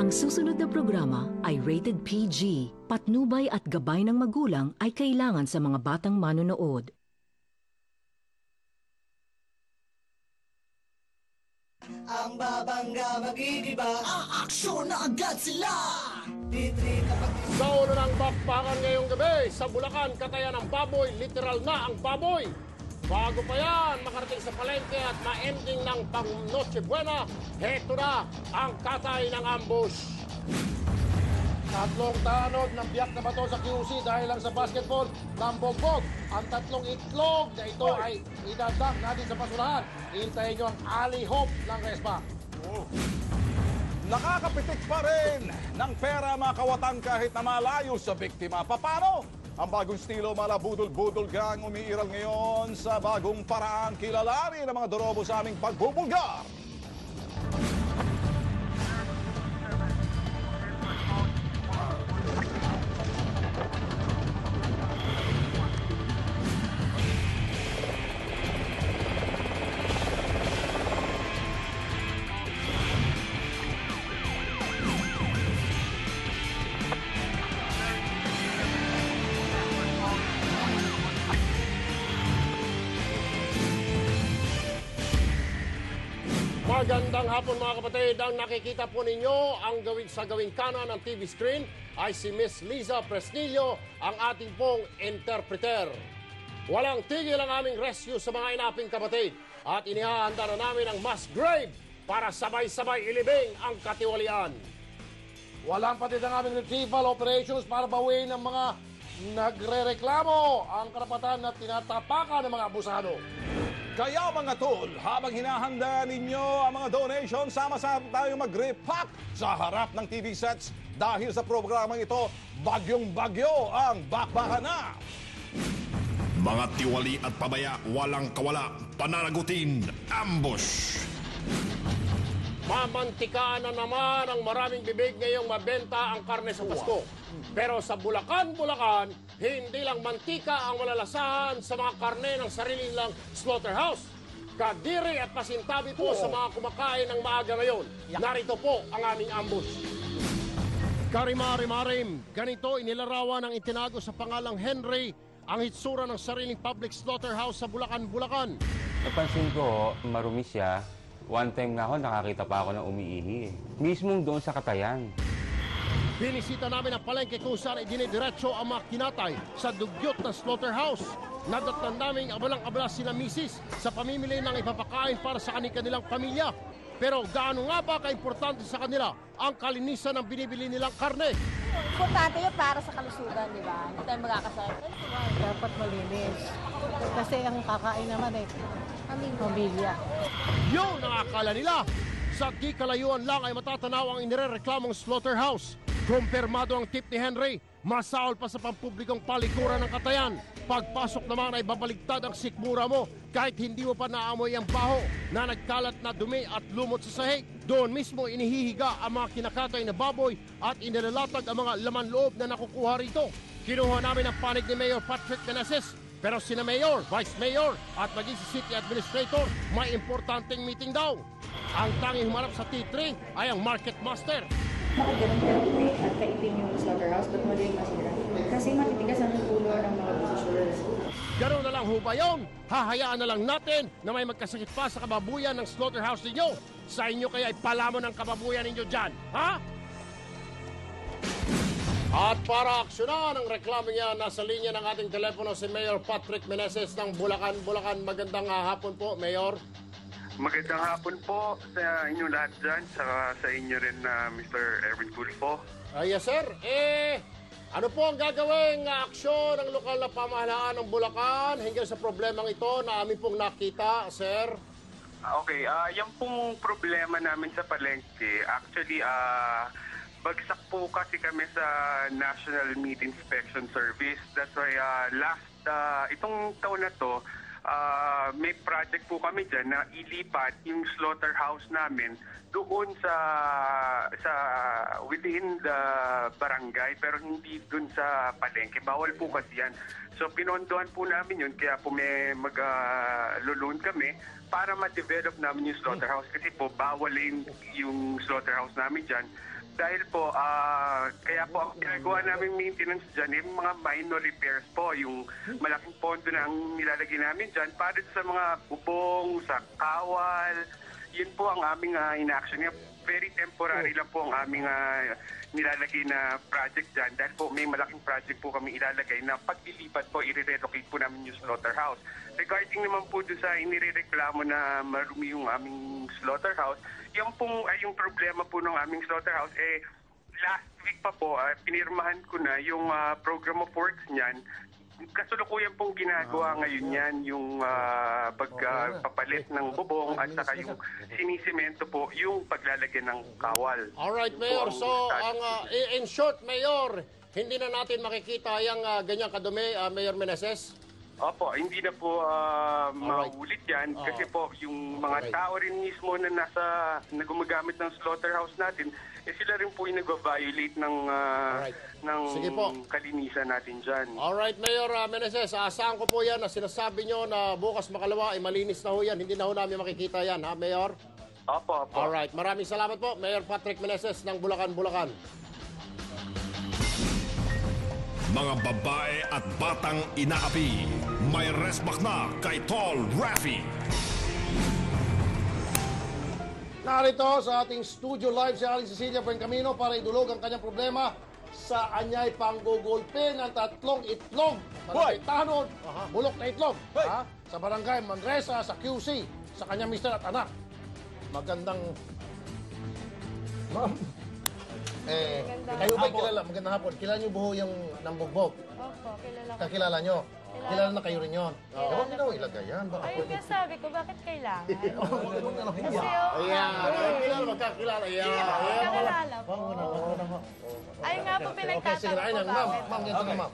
Ang susunod na programa ay rated PG. Patnubay at gabay ng magulang ay kailangan sa mga batang manonood. Ang babangga magigiba, aaksyon na agad sila! Titri kapag... Sa ulo ng bakbakan ngayong gabi, sa Bulacan, katayan ng baboy, literal na ang baboy. Bago pa yan, makarating sa palengke at ma-ending ng pang Noche Buena, heto na ang katay ng ambush. Tatlong tanod ng biyak na bato sa QC dahil lang sa basketball ng Bogbog. Ang tatlong itlog na ito ay idadak natin sa basurahan. Hintayin nyo ang alihop ng Respa. Nakakapitik pa rin ng pera mga kawatan kahit na malayo sa biktima. Paano? Ang bagong estilo malabudol-budol gang umiiral ngayon sa bagong paraan kilalanin ng mga dorobo sa aming pagbubulgar. Magandang hapon mga kapatid. Ang nakikita po ninyo ang sa gawing kanan ng TV screen ay si Miss Liza Presnillo, ang ating pong interpreter. Walang tigil ang aming rescue sa mga inaping kapatid at inihahanda na namin ang mass grave para sabay-sabay ilibing ang katiwalian. Walang patid ang aming retrieval operations para bawiin ng mga nagre-reklamo ang karapatan na tinatapakan ng mga abusado. Kaya mga tol, habang hinahanda ninyo ang mga donation, sama-sama tayo mag-repack sa harap ng TV sets dahil sa programang ito, bagyong-bagyo ang bakbakan na. Mga tiwali at pabaya, walang kawala, pananagutin, ambush. Mamantikaan na naman ang maraming bibig ngayong mabenta ang karne sa Pasko. Pero sa Bulacan, hindi lang mantika ang malalasahan sa mga karne ng sarili nilang slaughterhouse. Kadiri at pasintabi po sa mga kumakain ng maaga ngayon. Narito po ang aming ambush. Karimari-marim, ganito inilarawan ng itinago sa pangalang Henry ang hitsura ng sariling public slaughterhouse sa Bulacan. Napansin ko, marumi siya. One time nga ako, nakakita pa ako ng umiihi. Mismong doon sa katayan. Binisita namin ang palengke kung saan idinidiretso ang mga kinatay sa dugyot na slaughterhouse. Nadatnan namin abalang-abala sila misis sa pamimili ng ipapakain para sa kanilang pamilya. Pero gaano nga ba kaimportante sa kanila ang kalinisan ng binibili nilang karne? Importante yun para sa kalusugan, di ba? Hindi tayo magkakasarap. Dapat malinis. Kasi ang kakain naman pamilya. Yun ang akala nila. Sa di kalayuan lang ay matatanaw ang inirereklamong slaughterhouse. Kumpirmado ang tip ni Henry, masaol pa sa pampublikong palikuran ng katayan. Pagpasok naman ay babaligtad ang sikmura mo kahit hindi mo pa naamoy ang baho na nagkalat na dumi at lumot sa sahig. Doon mismo inihihiga ang mga kinakatay na baboy at inilalatag ang mga laman loob na nakukuha rito. Kinuha namin ang panig ni Mayor Patrick Meneses, pero sina Mayor, Vice Mayor at maging si City Administrator may importanteng meeting daw. Ang tanging humarap sa T3 ay ang Market Master. Bakit ganun ka-itim at kaitim yung slaughterhouse? Ba't mo din masira? Kasi matitigas ang ulo ng mga producers. Ganoon na lang ho ba yun? Hahayaan na lang natin na may magkasakit pa sa kababuyan ng slaughterhouse ninyo. Sa inyo kaya ipalamon ang kababuyan ninyo dyan, ha? At para aksyonan ang reklamo niya, nasa linya ng ating telepono si Mayor Patrick Meneses ng Bulacan. Magandang hapon po, Mayor. Magandang hapon po sa inyo lahat dyan, sa inyo rin na Mr. Erwin Tulfo. Yes, sir. Ano po ang gagawing aksyon ng lokal na pamahalaan ng Bulacan hinggil sa problemang ito na amin pong nakita, sir? Okay, yung pong problema namin sa palengke, actually, bagsak po kasi kami sa National Meat Inspection Service. That's why itong taon na to, may project po kami dyan na ilipat yung slaughterhouse namin doon sa within the barangay pero hindi doon sa palengke. Bawal po kasi yan. So pinondohan po namin yun kaya po may mag-loan kami para ma-develop namin yung slaughterhouse kasi po bawal yung slaughterhouse namin dyan. dahil po, kaya po ang ginagawa namin maintenance dyan, yung mga minor repairs po, yung malaking pondo na ang nilalagay namin dyan, para sa mga bubong, sa kawal, yun po ang aming in-action. Very temporary lang po ang aming nilalagay na project dyan dahil po may malaking project po kami ilalagay na paglilipat po, i-relocate po namin yung slaughterhouse. Regarding naman po doon sa inireklamo na marumi yung aming slaughterhouse, yung problema po ng aming slaughterhouse, last week pa po, pinirmahan ko na yung program of works niyan. Kasulukuyan pong ginagawa ngayon yan, yung pagpapalit ng bubong at saka yung sinisemento po, yung paglalagyan ng kawal. Alright, Mayor. So, in short, Mayor, hindi na natin makikita yung ganyang kadumi, Mayor Meneses? Opo, hindi na po maulit yan kasi po yung mga tao rin mismo na gumagamit ng slaughterhouse natin, sila rin po yung nag-violate ng kalinisan natin dyan. Alright, Mayor Meneses, asahan ko po yan na sinasabi nyo na bukas makalawa ay malinis na ho yan. Hindi na ho namin makikita yan, ha, Mayor? Opo. Alright, maraming salamat po, Mayor Patrick Meneses ng Bulacan, Bulacan. Mga babae at batang inaapi, may resmak na kay Tol Rafi. Narito sa ating studio live si Aling Cecilia Buencamino para idulog ang kanyang problema sa anyay panggugulpe ng 3 itlog. Barangay Tanod, bulok na itlog. Ha? Sa barangay Manresa, sa QC, sa kanyang mister at anak. Magandang... Ma'am, kayo ba'y kilala? Magandang hapon. Kilala niyo buho yung nambugbog? Opo, kilala ko. Kakilala niyo? Kilala na kayo rin yun? Huwag niyo daw ilagay yan. Ayun nga sabi ko, bakit kailangan? Huwag na lang Kasi ayan. Kilala, magkakilala. Ayan. Kakilala po. Ayun nga po pinagtatanong ko bakit. Ma'am, ganito na ma'am.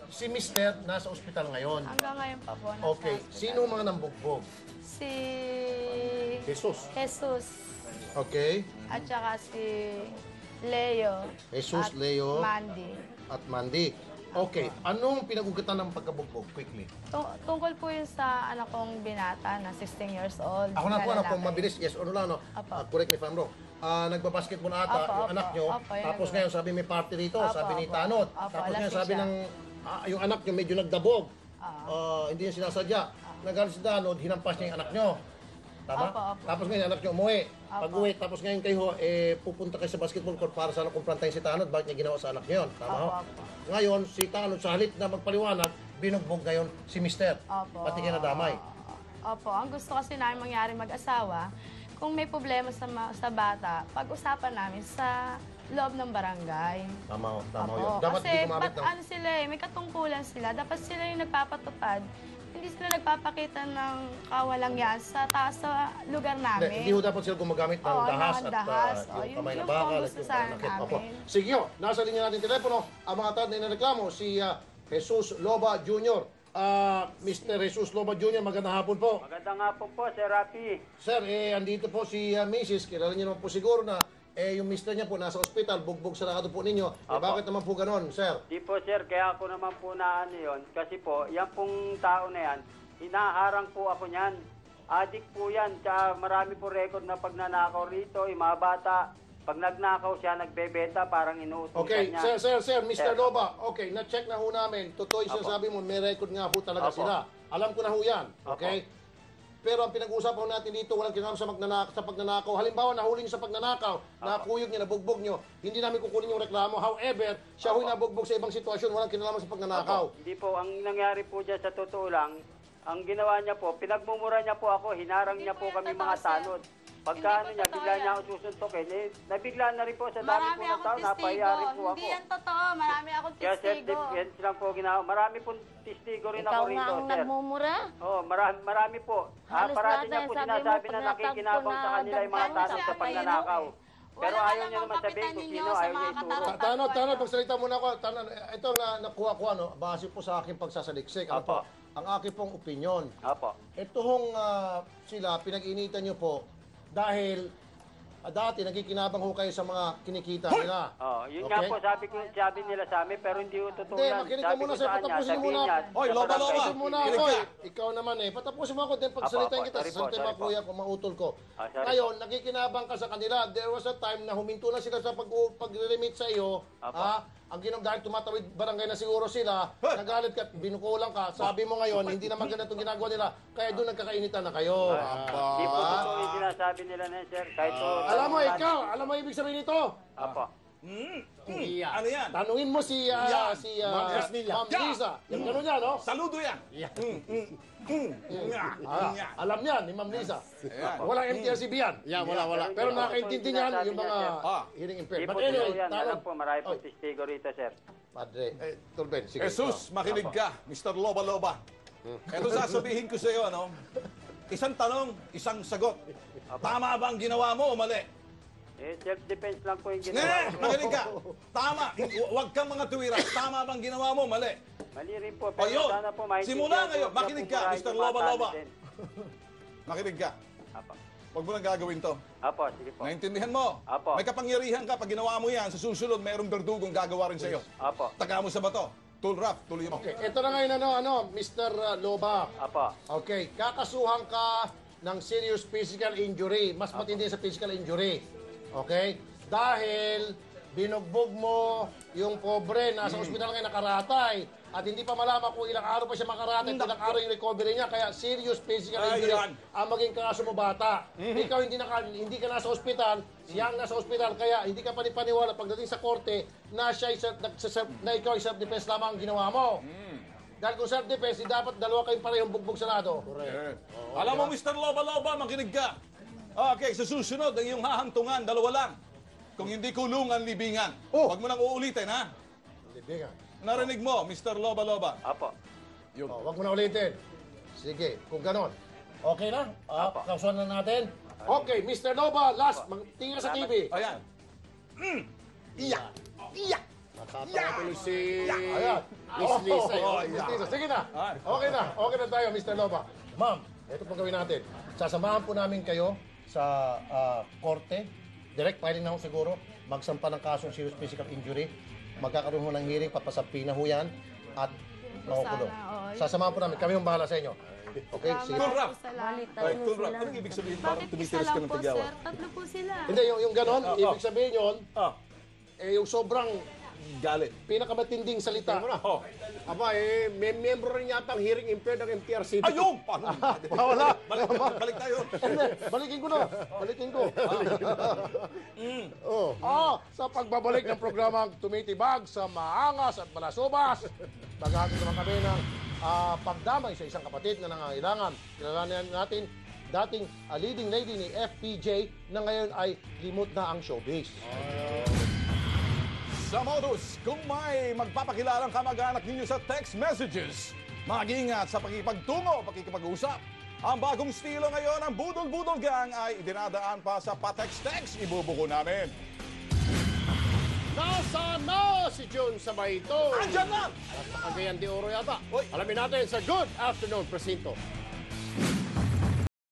Si Mister nasa ospital ngayon. Hanggang ngayon pa po. Okay. Sino mga nambugbog? Si... Jesus. Jesus. Okay. At saka si Leo. Jesus, at Leo. Mandy. At Mandy. Okay. Anong pinag-ugatan ng pagkabugbog? Quickly. Tungkol po yun sa anak kong binata na 16 years old. Ako na po, kung mabilis, yes or no lang, no? Correct me if I'm wrong. Nagbabasketball na ata yung anak nyo. Tapos ngayon sabi may party rito, sabi ni Tanod. Tapos ngayon sabi ng yung anak nyo medyo nagdabog. Hindi niya sinasadya. Nagalit si Tanod, hinampas niya yung anak nyo. Tama? Tapos ngayon anak nyo umuwi. Pag-uwi, tapos ngayon kayo, pupunta kayo sa basketball court para sana kumprantahin si Tanod. Bakit niya ginawa sa anak nyo yun? Tama? Ngayon, si Tanod sa halip na magpaliwanag, binugbog ngayon si Mister. Pati kayo nadamay. Opo, ang gusto kasi namin mangyari mag-asawa, kung may problema sa bata, pag-usapan namin sa loob ng barangay. Tama yun. Dapat kasi di gumamit ng... ano sila may katungkulan sila. Dapat sila yung nagpapatupad. Hindi sila nagpapakita ng kawalang yan sa taas sa lugar namin. Hindi ho dapat sila gumagamit ng dahas at yung kamay na bakal at yung panakit. Sige ho, nasa linya natin telepono ang mga tad na inareklamo, si Jesus Loba Jr. Mr. Jesus Loba Jr., magandang hapon po. Magandang hapon po, Sir Rafi. Sir, andito po si Mrs. Kilala niyo naman po siguro na yung mister niya po nasa ospital, bugbog sarado po ninyo. Bakit naman po ganon, sir? Di po, sir. Kaya ako naman po na yun. Kasi po, yan pong tao na yan, hinaharang po ako niyan. Adik po yan. Tsaka marami po record na pagnanakaw rito, yung mga bata. Pag nagnakaw siya, nagbebenta, parang inuutusan niya. Okay, sir, Mr. Loba, okay, na-check na ho namin. Totoo yung sinasabi mo, may record nga ho talaga sila. Alam ko na ho yan, okay? Pero ang pinag-uusapan natin dito, walang kinalaman sa pagnanakaw. Halimbawa, nahuli niyo sa pagnanakaw, nakuyog niyo, nabugbog niyo, hindi namin kukunin yung reklamo. However, siya ho'y nabugbog sa ibang sitwasyon, walang kinalaman sa pagnanakaw. Hindi po, ang nangyari po dyan sa totoo lang, ang ginawa niya po, pinagmumura niya po ako, hinarang niya po kami mga tanod. Pagka niya, bigla niya ako susuntokin, nabigla na rin po sa dami po ng tao, napahiyari po ako. Hindi yan totoo, marami akong testigo. Kaya sir, defense lang po ginawa. Marami po testigo rin ako rito, sir. Ikaw nga ang nagmumura? Oo, marami po. Parati niya po sinasabi na nakikinabang sa kanila yung mga tanod sa pagnanakaw. Pero ayaw niya naman sabihin kung sino, ayaw niya ituro. Tanod, magsalita muna ako. Ito nga nakuha ko, base po sa aking pagsasaliksik. Ang aking pong opinion. Apo. Ito hong sila, pinag-initan niyo po dahil dati nakikinabang ho kayo sa mga kinikita nila. Oh, yun nga po sabi nila sa amin pero hindi ko totoo Hindi, yan. makinig ka Sabi muna ko sir, sa kanya, patapusin mo sabihin muna. niya, Oy, sa loba, barangay. loba. Patapusin muna Kinig ako ka. Ikaw naman patapusin mo ako din pagsalitain kita. Sorry po, Sasalita sorry mo po. kuya kung mautol ko. Sorry Ngayon, nakikinabang ka sa kanila. There was a time na huminto na sila sa pag-limit sa iyo. Ang dahil tumatawid barangay na siguro sila, nagalit ka, binukulang ka, sabi mo ngayon, hindi naman ganito ginagawa nila, kaya doon nagkakainitan na kayo. Hindi po totoo yung sinasabi nila na sir. Kahit po, Alam mo, ikaw, alam mo ibig sabihin nito? Apo. Ano yan? Tanungin mo si Ma'am Lisa. Yung gano'n yan, no? Saludo yan. Alam niyan ni Ma'am Lisa. Ayan. Walang MTRCB yan. wala. Pero nakakaintindi niyan yung mga Ah. hearing Hindi impaired. po But anyway, totoo yan. Alam tanong. po, marami po testigo rito sir. Padre, Tolben, sige. Jesus, makinig ka, Mr. Loba Loba. Ito sasabihin ko sa iyo, ano? Isang tanong, isang sagot. Tama ba ang ginawa mo o mali? Self-defense lang po yung Hindi, ginawa. makinig ka. Tama. Huwag kang mga tuwira. Tama bang ginawa mo? Mali. Mali rin po. O Pero yun, sana po maintindihan simula po, ngayon, huwag makinig na ka, po Mr. yung Loba mga Loba. tao din. Makinig ka. Apo. Huwag mo nang gagawin to. Apo, sige po. Naintindihan mo? Apo. May kapangyarihan ka. Pag ginawa mo yan, sa susunod, mayroong berdugong gagawa rin sa iyo. Apo. Taga mo sa bato. Tulrap, tuloy mo. Okay, ito na ngayon, Mr. Loba. Apo. Okay, kakasuhan ka ng serious physical injury. Mas matindi sa physical injury. Okay? Dahil binugbog mo yung pobre, nasa ospital ngayon nakaratay. At hindi pa malaman kung ilang araw pa siya makaratay, ilang araw yung recovery niya. Kaya serious physical injury Ayan. ang maging kaso mo bata. Ikaw hindi ka nasa ospital, siya ang nasa ospital. Kaya hindi ka panipaniwala pagdating sa korte na siya na ikaw ay self-defense lamang ang ginawa mo. Dahil kung self-defense, dapat dalawa kayong parehong bugbog sa lado. Alam mo, Mr. Loba Loba, makinig ka. Okay, sa susunod, ang iyong hahantungan, dalawa lang. Kung hindi kulungan, libingan. Huwag mo nang uulitin, ha? Libingan. Narinig mo, Mr. Loba Loba. Apo. Huwag mo na ulitin. Sige, kung ganon. Okay na? Kausuhan na natin. Okay, Mr. Nova, last. Tingin ka sa TV. Ayan. Iyak! Iyak! Nakakatuloy si Miss Lisa. Miss Lisa. Sige na. Okay na. Okay na tayo, Mr. Nova. Ma'am, ito pong gawin natin. Sasamahan po namin kayo sa korte. Direct filing na ho siguro. Magsampa ng kasong serious physical injury. Magkakaroon ho ng hearing, papasampi na ho yan. At makukulong. Sasamahan po namin. Kami yung bahala sa inyo. Okay? Sige. Tulrap! Salamat. Ay, Tulrap, anong ibig sabihin? Parang Bakit isa tumitiris ka lang ng po, tigyawan. sir? Tatlo po sila. Hindi, yung ganon, ibig sabihin yun, yung sobrang Galit. pinakamatinding salita. Aba, may membro rin yata ang hearing impaired ng MTRCB. Ayun! Paano? Wala. Balik tayo. Hindi, balikin ko na. Balikin ko. Sa pagbabalik ng programang Tumitibag sa Maangas at Balasubas, maghahatid naman kami ng pagdamay sa isang kapatid na nangangailangan. Kilalanin natin dating leading lady ni FPJ na ngayon ay limot na ang showbiz. Sa modus, kung may magpapakilalang kamag-anak ninyo sa text messages, mag-ingat sa pakipagtungo, pakikipag-usap. Ang bagong estilo ngayon ng Budol Budol Gang ay idinadaan pa sa pa-text-text. Ibubuko namin. Nasaan na si Jun Sabayto? Andyan na! Nasa Cagayan de Oro yata. Alamin natin sa Good Afternoon Presinto.